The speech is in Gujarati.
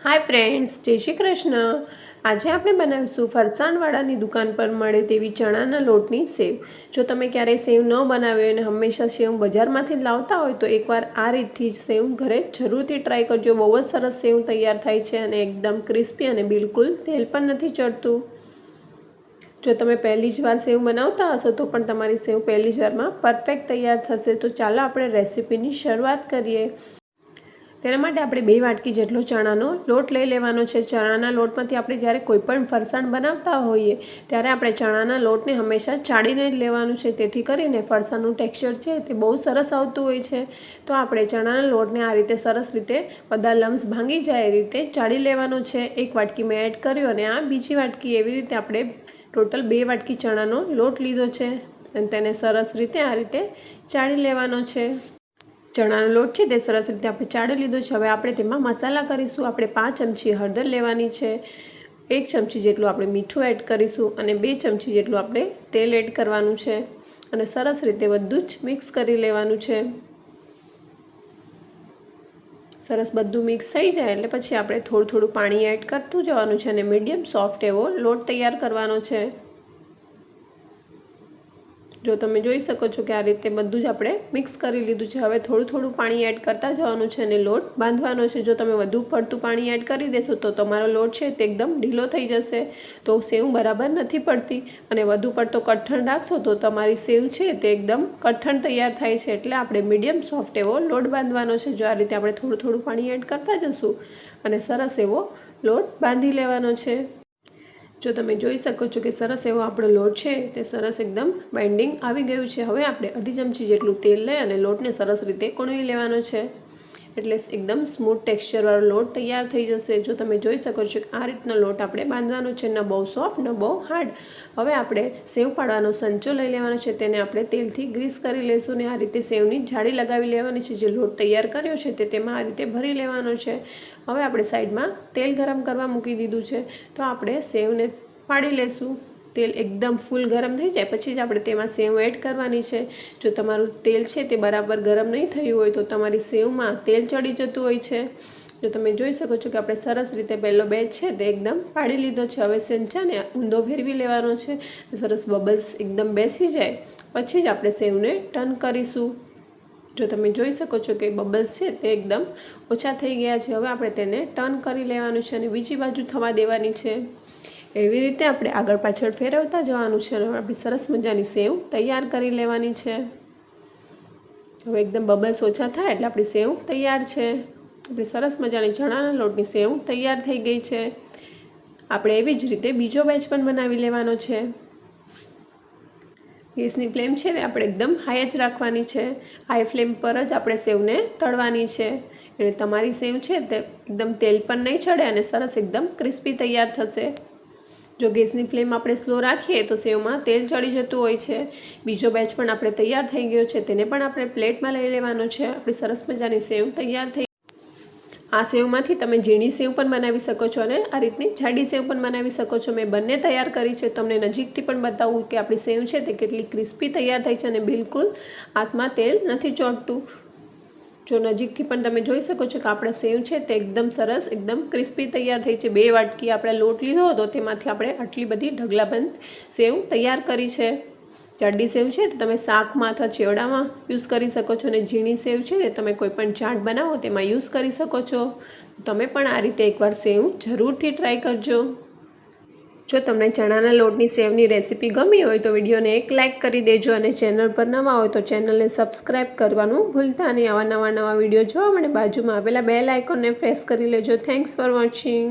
हाय फ्रेंड्स, जय श्री कृष्ण। आज આપણે બનાવીશું ફરસાણવાળાની દુકાન પર મળે તેવી ચણાના લોટની સેવ। જો તમે ક્યારેય સેવ ન બનાવી હોય અને હંમેશા સેવ બજારમાંથી લાવતા હોય તો એકવાર આ રીતથી સેવ ઘરે જરૂરથી ટ્રાય કરજો। બહુ જ સરસ સેવ તૈયાર થાય છે અને એકદમ ક્રિસ્પી અને બિલકુલ તેલ પણ નથી ચડતું। જો તમે પહેલી જ વાર સેવ બનાવતા હશો તો પણ તમારી સેવ પહેલી જ વારમાં પરફેક્ટ તૈયાર થશે। તો ચાલો આપણે રેસીપીની શરૂઆત કરીએ। તેના માટે આપણે 2 વાટકી જેટલો ચણાનો લોટ લઈ લેવાનો છે। ચણાના લોટમાંથી આપણે જ્યારે કોઈ પણ ફરસાણ બનાવતા હોઈએ ત્યારે આપણે ચણાના લોટને હંમેશા ચાળીને જ લેવાનું છે, તેથી કરીને ફરસાણનું ટેક્સચર છે તે બહુ સરસ આવતું હોય છે। તો આપણે ચણાના લોટને આ રીતે સરસ રીતે બધા લમ્સ ભાંગી જાય એ રીતે ચાળી લેવાનો છે। 1 વાટકી મેં એડ કર્યો અને આ બીજી વાટકી, એવી રીતે આપણે ટોટલ 2 વાટકી ચણાનો લોટ લીધો છે અને તેને સરસ રીતે આ રીતે ચાળી લેવાનો છે। ચણાનો લોટ છે તે સરસ રીતે આપણે ચાળી લીધો છે। હવે આપણે તેમાં મસાલા કરીશું। આપણે 5 ચમચી હળદર લેવાની છે, 1 ચમચી જેટલું આપણે મીઠું એડ કરીશું અને 2 ચમચી જેટલું આપણે તેલ એડ કરવાનું છે અને સરસ રીતે બધું જ મિક્સ કરી લેવાનું છે। સરસ બધું મિક્સ થઈ જાય એટલે પછી આપણે થોડું પાણી એડ કરતું જવાનું છે અને મીડિયમ સોફ્ટ એવો લોટ તૈયાર કરવાનો છે। જો તમે જોઈ શકો છો કે આ રીતે બધું જ આપણે મિક્સ કરી લીધું છે। હવે થોડું પાણી એડ કરતા જવાનું છે અને લોટ બાંધવાનો છે। જો તમે વધુ પડતું પાણી એડ કરી દેશો તો તમારો લોટ છે તે એકદમ ઢીલો થઈ જશે, તો સેવ બરાબર નથી પડતી અને વધુ પડતો કઠણ રાખશો તો તમારી સેવ છે તે એકદમ કઠણ તૈયાર થાય છે। એટલે આપણે મીડિયમ સોફ્ટ એવો લોટ બાંધવાનો છે। જો આ રીતે આપણે થોડું પાણી એડ કરતા જશું અને સરસ એવો લોટ બાંધી લેવાનો છે। જો તમે જોઈ શકો છો કે સરસ એવો આપણો લોટ છે તે સરસ એકદમ બાઇન્ડિંગ આવી ગયું છે। હવે આપણે અડધી ચમચી જેટલું તેલ લઈ અને લોટને સરસ રીતે કૂણવી લેવાનો છે, એટલે એકદમ સ્મૂથ ટેક્સચરવાળો લોટ તૈયાર થઈ જશે। જો તમે જોઈ શકો છો કે આ રીતનો લોટ આપણે બાંધવાનો છે, ન બહુ સોફ્ટ ન બહુ હાર્ડ। હવે આપણે સેવ પાડવાનો સંચો લઈ લેવાનો છે, તેને આપણે તેલથી ગ્રીસ કરી લઈશું ને આ રીતે સેવની જાળી લગાવી લેવાની છે। જે લોટ તૈયાર કર્યો છે તે તેમાં આ રીતે ભરી લેવાનો છે। હવે આપણે સાઈડમાં તેલ ગરમ કરવા મૂકી દીધું છે, તો આપણે સેવને પાડી લેશું। તેલ એકદમ ફૂલ ગરમ થઈ જાય પછી જ આપણે તેમાં સેવ એડ કરવાની છે। જો તમારું તેલ છે તે બરાબર ગરમ નહીં થયું હોય તો તમારી સેવમાં તેલ ચડી જતું હોય છે। જો તમે જોઈ શકો છો કે આપણે સરસ રીતે પહેલો બેચ છે તે એકદમ પાડી લીધો છે। હવે સંચાને ઊંધો ફેરવી લેવાનો છે, સરસ બબલ્સ એકદમ બેસી જાય પછી જ આપણે સેવને ટર્ન કરીશું। જો તમે જોઈ શકો છો કે બબલ્સ છે તે એકદમ ઓછા થઈ ગયા છે। હવે આપણે તેને ટર્ન કરી લેવાનું છે અને બીજી બાજુ થવા દેવાની છે। એવી રીતે આપણે આગળ પાછળ ફેરવતા જવાનું છે અને આપણી સરસ મજાની સેવ તૈયાર કરી લેવાની છે। હવે એકદમ બબલ્સ ઓછા થાય એટલે આપણી સેવ તૈયાર છે। આપણી સરસ મજાની ચણાના લોટની સેવ તૈયાર થઈ ગઈ છે। આપણે એવી જ રીતે બીજો બેચ પણ બનાવી લેવાનો છે। ગેસની ફ્લેમ છે તે આપણે એકદમ હાઈ જ રાખવાની છે। હાઈ ફ્લેમ પર જ આપણે સેવને તળવાની છે, એટલે તમારી સેવ છે તે એકદમ તેલ પણ નહીં ચડે અને સરસ એકદમ ક્રિસ્પી તૈયાર થશે। જો ગેસની ફ્લેમ આપણે સ્લો રાખીએ તો સેવમાં તેલ ચડી જતું હોય છે। બીજો બેચ પણ આપણે તૈયાર થઈ ગયો છે, તેને પણ આપણે પ્લેટમાં લઈ લેવાનો છે। આપણી સરસ મજાની સેવ તૈયાર થઈ। આ સેવમાંથી તમે ઝીણી સેવ પણ બનાવી શકો છો અને આ રીતની જાડી સેવ પણ બનાવી શકો છો। મેં બંને તૈયાર કરી છે, તમને નજીકથી પણ બતાવું કે આપણી સેવ છે તે કેટલી ક્રિસ્પી તૈયાર થઈ છે અને બિલકુલ હાથમાં તેલ નથી ચોંટતું। જો નજીકથી પણ તમે જોઈ શકો છો કે આપણા સેવ છે તે એકદમ સરસ એકદમ ક્રિસ્પી તૈયાર થઈ છે। 2 વાટકી આપણે લોટ લીધો હતો તેમાંથી આપણે આટલી બધી ઢગલાબંધ સેવ તૈયાર કરી છે। જાડી સેવ છે તો તમે શાકમાં અથવા ચેવડામાં યુઝ કરી શકો છો અને ઝીણી સેવ છે તે તમે કોઈ પણ ચાટ બનાવો તેમાં યુઝ કરી શકો છો। તમે પણ આ રીતે એકવાર સેવ જરૂરથી ટ્રાય કરજો। જો તમને ચણાના લોટની સેવની રેસીપી ગમી હોય તો વિડીયોને એક લાઇક કરી દેજો અને ચેનલ પર નવા હોય તો ચેનલને સબસ્ક્રાઈબ કરવાનું ભૂલતા નહીં। આવા નવા વિડીયો જોવા માટે બાજુમાં આવેલા બેલ આઇકોનને પ્રેસ કરી લેજો। Thanks for watching.